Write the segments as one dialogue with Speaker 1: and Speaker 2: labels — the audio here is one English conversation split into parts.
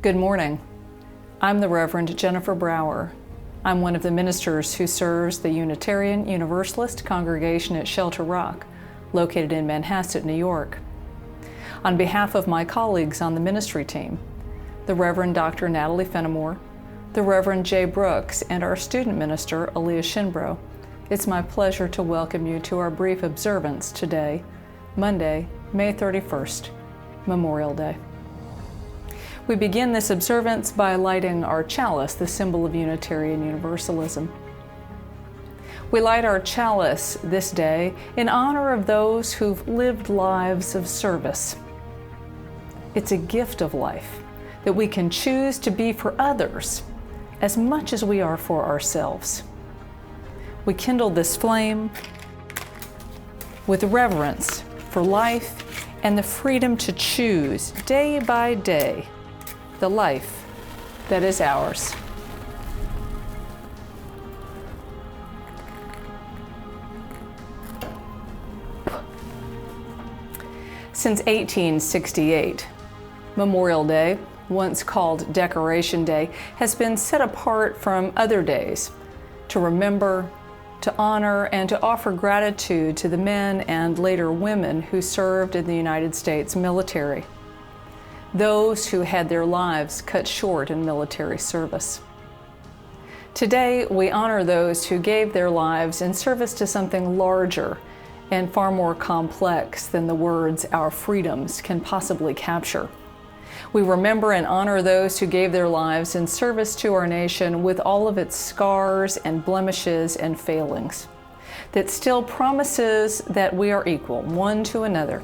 Speaker 1: Good morning. I'm the Reverend Jennifer Brower. I'm one of the ministers who serves the Unitarian Universalist congregation at Shelter Rock, located in Manhasset, New York. On behalf of my colleagues on the ministry team, the Reverend Dr. Natalie Fenimore, the Reverend Jay Brooks, and our student minister, Aaliyah Shinbro, it's my pleasure to welcome you to our brief observance today, Monday, May 31st, Memorial Day. We begin this observance by lighting our chalice, the symbol of Unitarian Universalism. We light our chalice this day in honor of those who've lived lives of service. It's a gift of life that we can choose to be for others as much as we are for ourselves. We kindle this flame with reverence for life and the freedom to choose day by day the life that is ours. Since 1868, Memorial Day, once called Decoration Day, has been set apart from other days to remember, to honor, and to offer gratitude to the men and later women who served in the United States military, those who had their lives cut short in military service. Today, we honor those who gave their lives in service to something larger and far more complex than the words "our freedoms" can possibly capture. We remember and honor those who gave their lives in service to our nation with all of its scars and blemishes and failings, that still promises that we are equal one to another,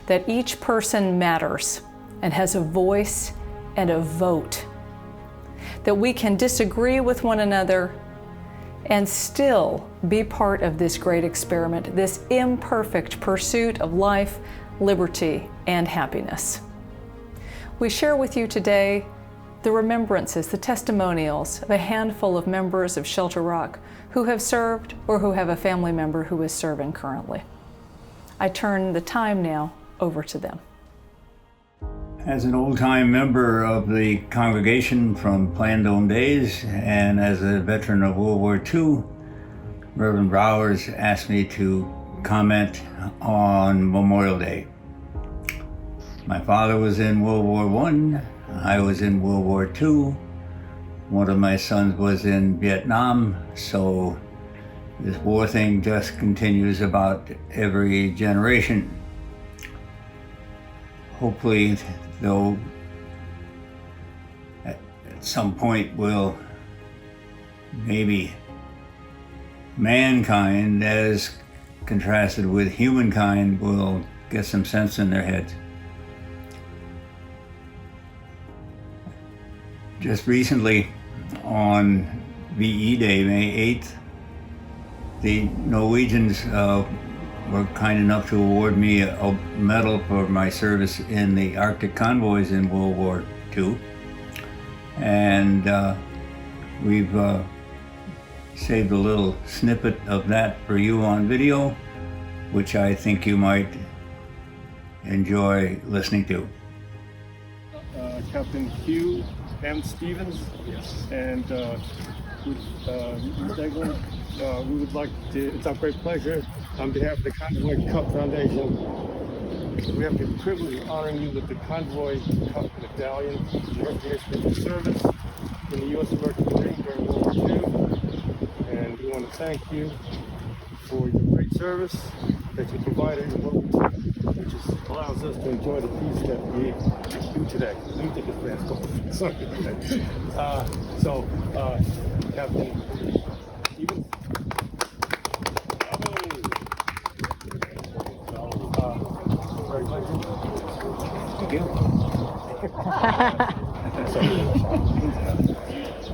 Speaker 1: that each person matters and has a voice and a vote, that we can disagree with one another and still be part of this great experiment, this imperfect pursuit of life, liberty, and happiness. We share with you today the remembrances, the testimonials of a handful of members of Shelter Rock who have served or who have a family member who is serving currently. I turn the time now over to them.
Speaker 2: As an old-time member of the congregation from Plandome days and as a veteran of World War II, Reverend Browers asked me to comment on Memorial Day. My father was in World War I was in World War II. One of my sons was in Vietnam, so this war thing just continues about every generation. Hopefully, though, at some point will maybe mankind, as contrasted with humankind, will get some sense in their heads. Just recently, on VE Day, May 8th, the Norwegians were kind enough to award me a medal for my service in the Arctic convoys in World War II. And we've saved a little snippet of that for you on video, which I think you might enjoy listening to.
Speaker 3: Captain Hugh M. Stevens, yes, and Deglin, we would like to, it's our great pleasure, on behalf of the Convoy Cup Foundation, we have the privilege of honoring you with the Convoy Cup Medallion in recognition of your service in the U.S. American Marine during World War II. And we want to thank you for your great service that you provided in what we do, which just allows us to enjoy the peace that we do today. Let me take this man's call. Sorry. Captain Stevens.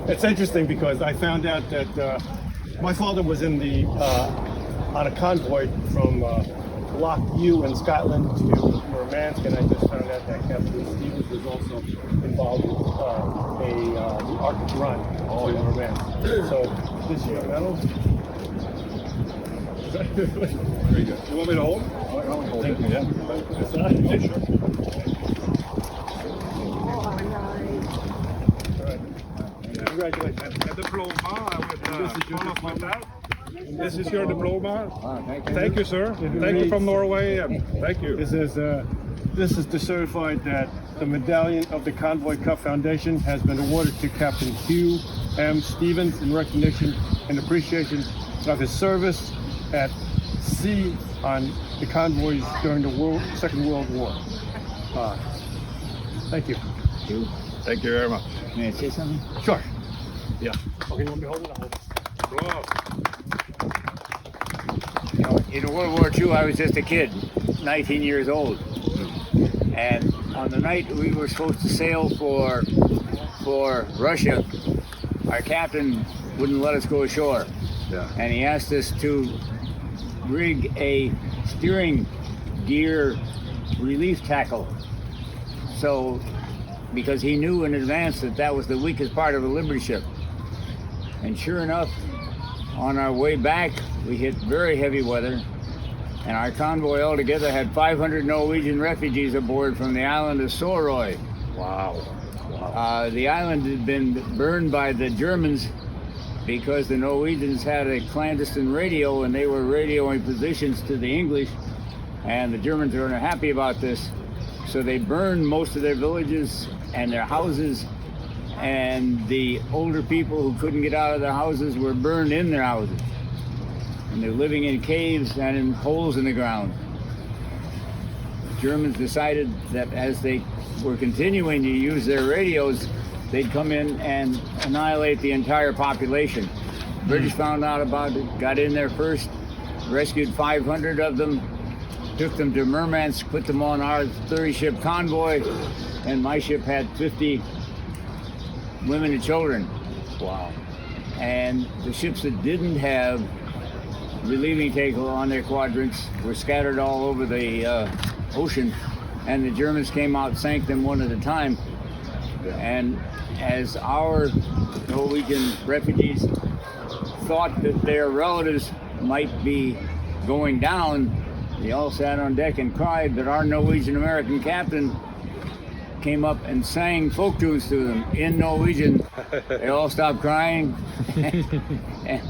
Speaker 3: It's interesting because I found out that my father was in the on a convoy from Loch U in Scotland to Murmansk, and I just found out that Captain Stevens was also involved with the Arctic run in Murmansk. So this is your medal. Very good. You want me to hold? Hold it. Yeah. Congratulations. A diploma with honors like that. This is your diploma. Thank you, sir. Thank you from Norway. Thank you. This is to certify that the medallion of the Convoy Cup Foundation has been awarded to Captain Hugh M. Stevens in recognition and appreciation of his service at sea on the convoys during the Second World War. Thank you. Thank you very much.
Speaker 2: May I say something?
Speaker 3: Sure. Yeah. Okay, you want me to hold it? I'll hold it.
Speaker 2: In World War II, I was just a kid, 19 years old. And on the night we were supposed to sail for Russia, our captain wouldn't let us go ashore.
Speaker 3: Yeah.
Speaker 2: And he asked us to rig a steering gear relief tackle. So, because he knew in advance that that was the weakest part of a Liberty ship. And sure enough, on our way back, we hit very heavy weather, and our convoy altogether had 500 Norwegian refugees aboard from the island of Solroy.
Speaker 3: Wow.
Speaker 2: The island had been burned by the Germans because the Norwegians had a clandestine radio and they were radioing positions to the English, and the Germans were unhappy about this. So they burned most of their villages and their houses, and the older people who couldn't get out of their houses were burned in their houses. And they're living in caves and in holes in the ground. The Germans decided that as they were continuing to use their radios, they'd come in and annihilate the entire population. British found out about it, got in there first, rescued 500 of them, took them to Murmansk, put them on our 30-ship convoy, and my ship had 50 women and children.
Speaker 3: Wow.
Speaker 2: And the ships that didn't have relieving tackle on their quadrants were scattered all over the ocean, and the Germans came out and sank them one at a time. And as our Norwegian refugees thought that their relatives might be going down, they all sat on deck and cried, but our Norwegian American captain came up and sang folk tunes to them in Norwegian. They all stopped crying, and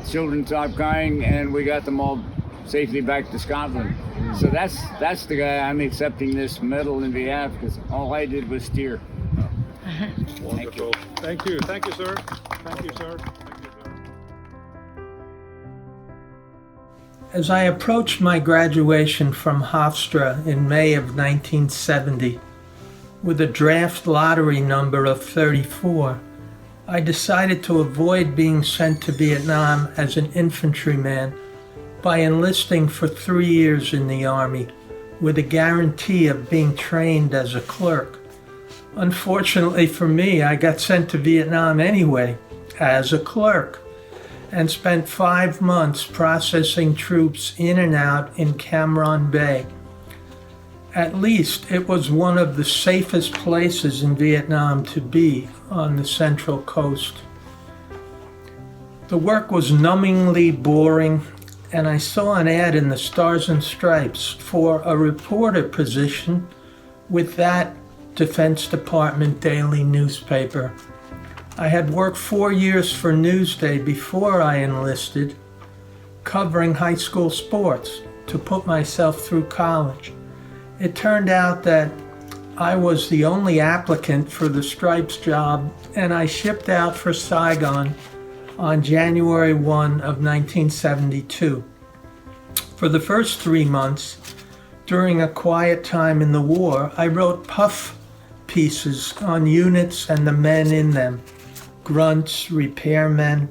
Speaker 2: children stopped crying, and we got them all safely back to Scotland. So that's the guy I'm accepting this medal in behalf, because all I did was steer.
Speaker 3: Wonderful. Thank you. Thank you, sir. Thank you, sir.
Speaker 4: As I approached my graduation from Hofstra in May of 1970, with a draft lottery number of 34, I decided to avoid being sent to Vietnam as an infantryman by enlisting for 3 years in the Army, with a guarantee of being trained as a clerk. Unfortunately for me, I got sent to Vietnam anyway, as a clerk, and spent 5 months processing troops in and out in Cam Ranh Bay. At least it was one of the safest places in Vietnam to be on the Central Coast. The work was numbingly boring, and I saw an ad in the Stars and Stripes for a reporter position with that Defense Department daily newspaper. I had worked 4 years for Newsday before I enlisted, covering high school sports to put myself through college. It turned out that I was the only applicant for the Stripes job, and I shipped out for Saigon on January 1 of 1972. For the first 3 months, during a quiet time in the war, I wrote puff pieces on units and the men in them: grunts, repairmen,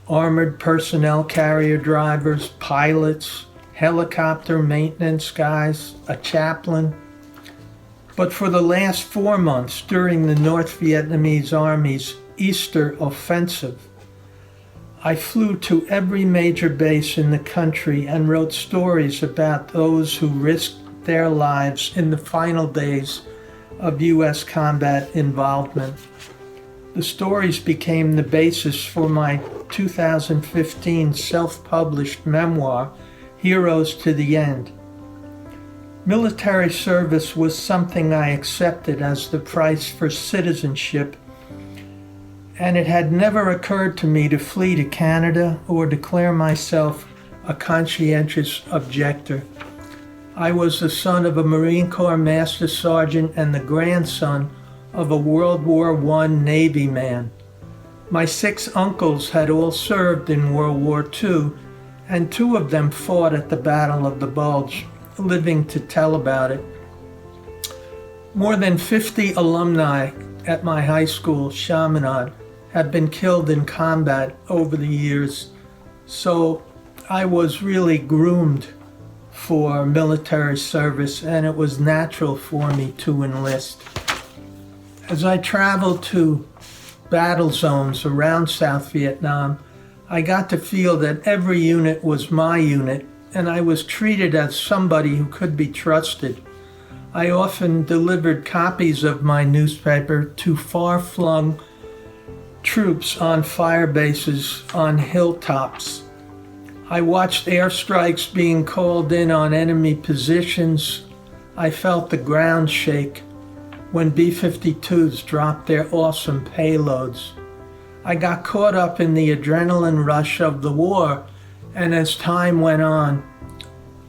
Speaker 4: armored personnel carrier drivers, pilots, helicopter maintenance guys, a chaplain. But for the last 4 months during the North Vietnamese Army's Easter offensive, I flew to every major base in the country and wrote stories about those who risked their lives in the final days of U.S. combat involvement. The stories became the basis for my 2015 self-published memoir, Heroes to the End. Military service was something I accepted as the price for citizenship, and it had never occurred to me to flee to Canada or declare myself a conscientious objector. I was the son of a Marine Corps Master Sergeant and the grandson of a World War I Navy man. My 6 uncles had all served in World War II, and 2 of them fought at the Battle of the Bulge, living to tell about it. More than 50 alumni at my high school, Chaminade, have been killed in combat over the years, so I was really groomed for military service, and it was natural for me to enlist. As I traveled to battle zones around South Vietnam, I got to feel that every unit was my unit, and I was treated as somebody who could be trusted. I often delivered copies of my newspaper to far-flung troops on fire bases on hilltops. I watched airstrikes being called in on enemy positions. I felt the ground shake when B-52s dropped their awesome payloads. I got caught up in the adrenaline rush of the war, and as time went on,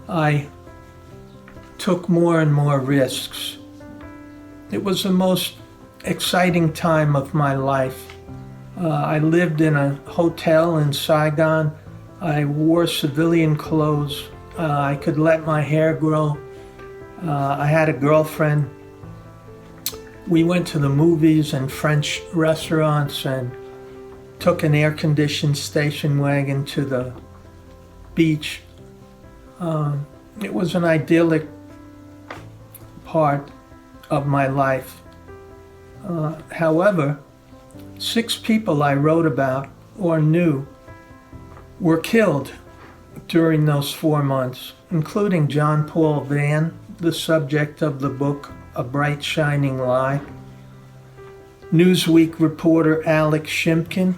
Speaker 4: I took more and more risks. It was the most exciting time of my life. I lived in a hotel in Saigon. I wore civilian clothes. I could let my hair grow. I had a girlfriend. We went to the movies and French restaurants and took an air-conditioned station wagon to the beach. It was an idyllic part of my life. However, 6 people I wrote about or knew were killed during those 4 months, including John Paul Vann, the subject of the book A Bright Shining Lie, Newsweek reporter Alex Shimkin,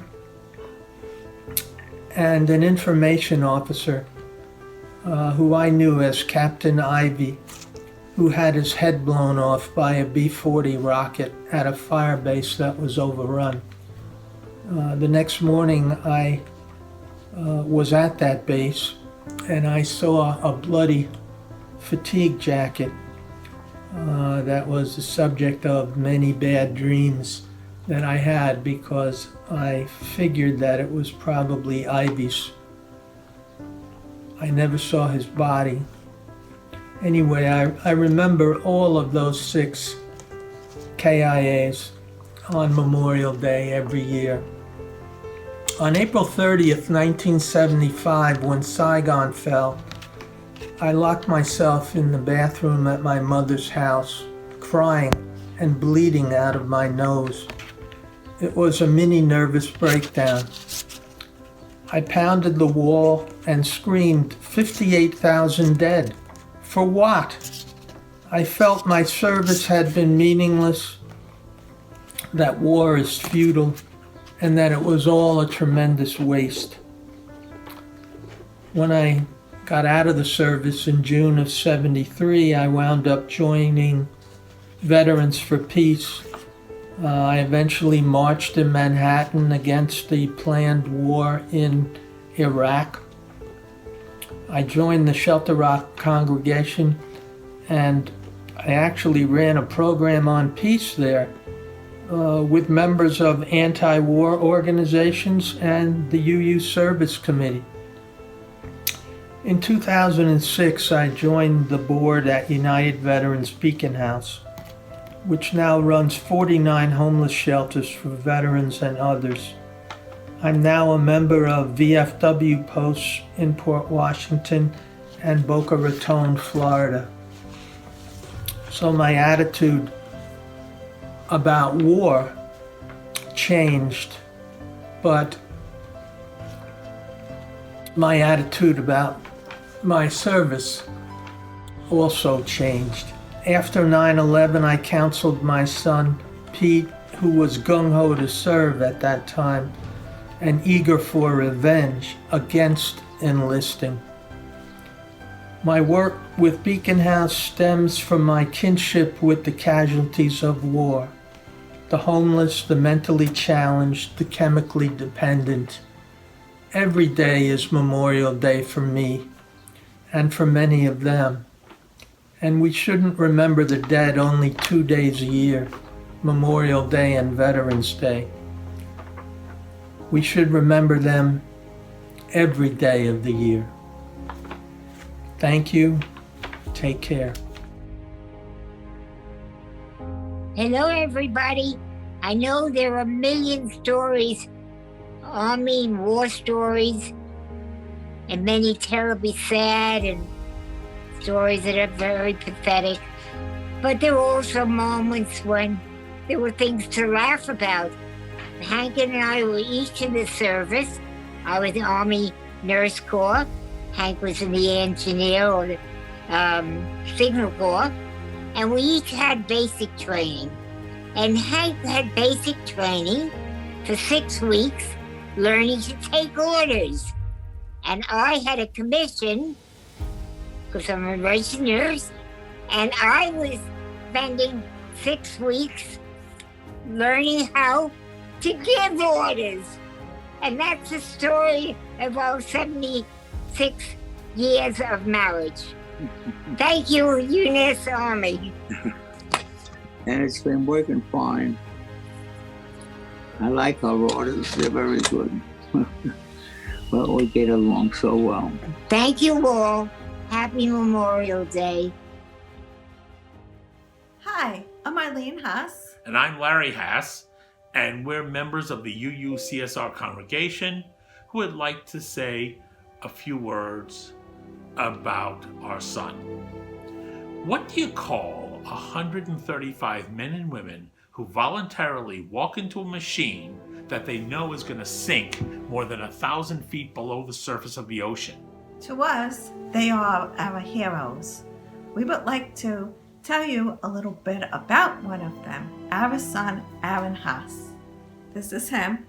Speaker 4: and an information officer who I knew as Captain Ivy, who had his head blown off by a B-40 rocket at a fire base that was overrun. The next morning I was at that base and I saw a bloody fatigue jacket that was the subject of many bad dreams that I had, because I figured that it was probably Ivy's. I never saw his body. Anyway, I remember all of those 6 KIAs on Memorial Day every year. On April 30th, 1975, when Saigon fell, I locked myself in the bathroom at my mother's house, crying and bleeding out of my nose. It was a mini nervous breakdown. I pounded the wall and screamed, 58,000 dead. For what? I felt my service had been meaningless, that war is futile, and that it was all a tremendous waste. When I got out of the service in June of '73, I wound up joining Veterans for Peace. I eventually marched in Manhattan against the planned war in Iraq. I joined the Shelter Rock congregation, and I actually ran a program on peace there with members of anti-war organizations and the UU Service Committee. In 2006, I joined the board at United Veterans Beacon House, which now runs 49 homeless shelters for veterans and others. I'm now a member of VFW posts in Port Washington and Boca Raton, Florida. So my attitude about war changed, but my attitude about my service also changed. After 9/11, I counseled my son, Pete, who was gung-ho to serve at that time and eager for revenge, against enlisting. My work with Beacon House stems from my kinship with the casualties of war. the homeless, the mentally challenged, the chemically dependent. Every day is Memorial Day for me and for many of them. And we shouldn't remember the dead only 2 days a year, Memorial Day and Veterans Day. We should remember them every day of the year. Thank you. Take care.
Speaker 5: Hello, everybody. I know there are a million stories, Army and war stories, and many terribly sad and stories that are very pathetic. But there were also moments when there were things to laugh about. Hank and I were each in the service. I was in the Army Nurse Corps. Hank was in the engineer or the Signal Corps. And we each had basic training. And Hank had basic training for 6 weeks, learning to take orders. And I had a commission, because I'm a registered nurse, and I was spending 6 weeks learning how to give orders. And that's the story of our 76 years of marriage. Thank you, U.S. Army.
Speaker 6: And it's been working fine. I like our orders, they're very good. Well, we get along so well.
Speaker 5: Thank you all. Happy Memorial Day.
Speaker 7: Hi, I'm ILENE Haas.
Speaker 8: And I'm Larry Haas, and we're members of the UUCSR congregation who would like to say a few words about our son. What do you call 135 men and women who voluntarily walk into a machine that they know is going to sink more than 1,000 feet below the surface of the ocean?
Speaker 7: To us, they are our heroes. We would like to tell you a little bit about one of them, our son, Aaron Haas. This is him.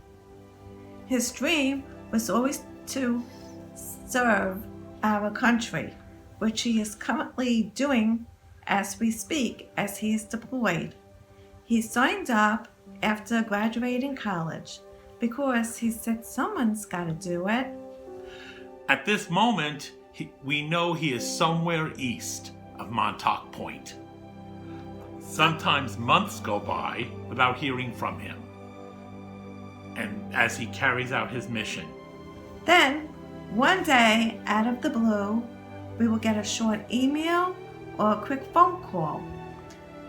Speaker 7: His dream was always to serve our country, which he is currently doing as we speak, as he is deployed. He signed up after graduating college because he said someone's got to do it.
Speaker 8: At this moment, we know he is somewhere east of Montauk Point. Sometimes months go by without hearing from him, and as he carries out his mission.
Speaker 7: Then, one day, out of the blue, we will get a short email or a quick phone call,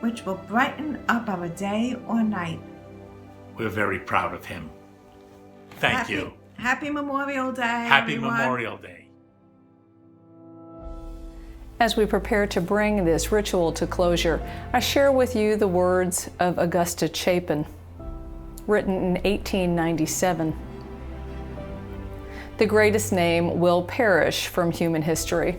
Speaker 7: which will brighten up our day or night.
Speaker 8: We're very proud of him. Thank you.
Speaker 7: Happy Memorial Day,
Speaker 8: Happy
Speaker 7: everyone.
Speaker 8: Memorial Day.
Speaker 1: As we prepare to bring this ritual to closure, I share with you the words of Augusta Chapin, written in 1897. The greatest name will perish from human history.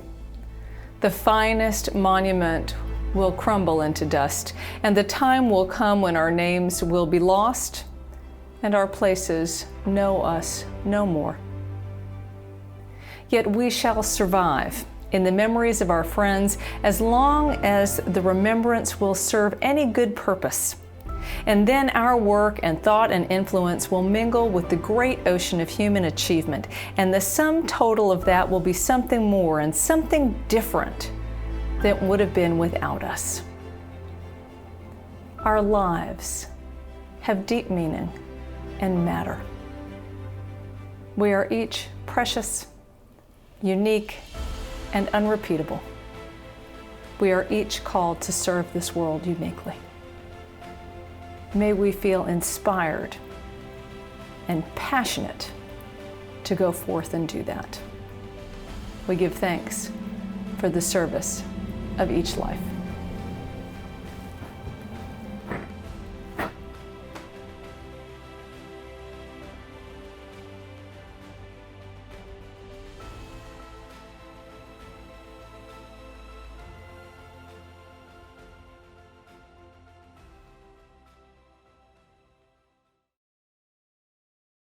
Speaker 1: The finest monument will crumble into dust, and the time will come when our names will be lost and our places know us no more. Yet we shall survive in the memories of our friends as long as the remembrance will serve any good purpose. And then our work and thought and influence will mingle with the great ocean of human achievement, and the sum total of that will be something more and something different than would have been without us. Our lives have deep meaning and matter. We are each precious, unique, and unrepeatable. We are each called to serve this world uniquely. May we feel inspired and passionate to go forth and do that. We give thanks for the service of each life.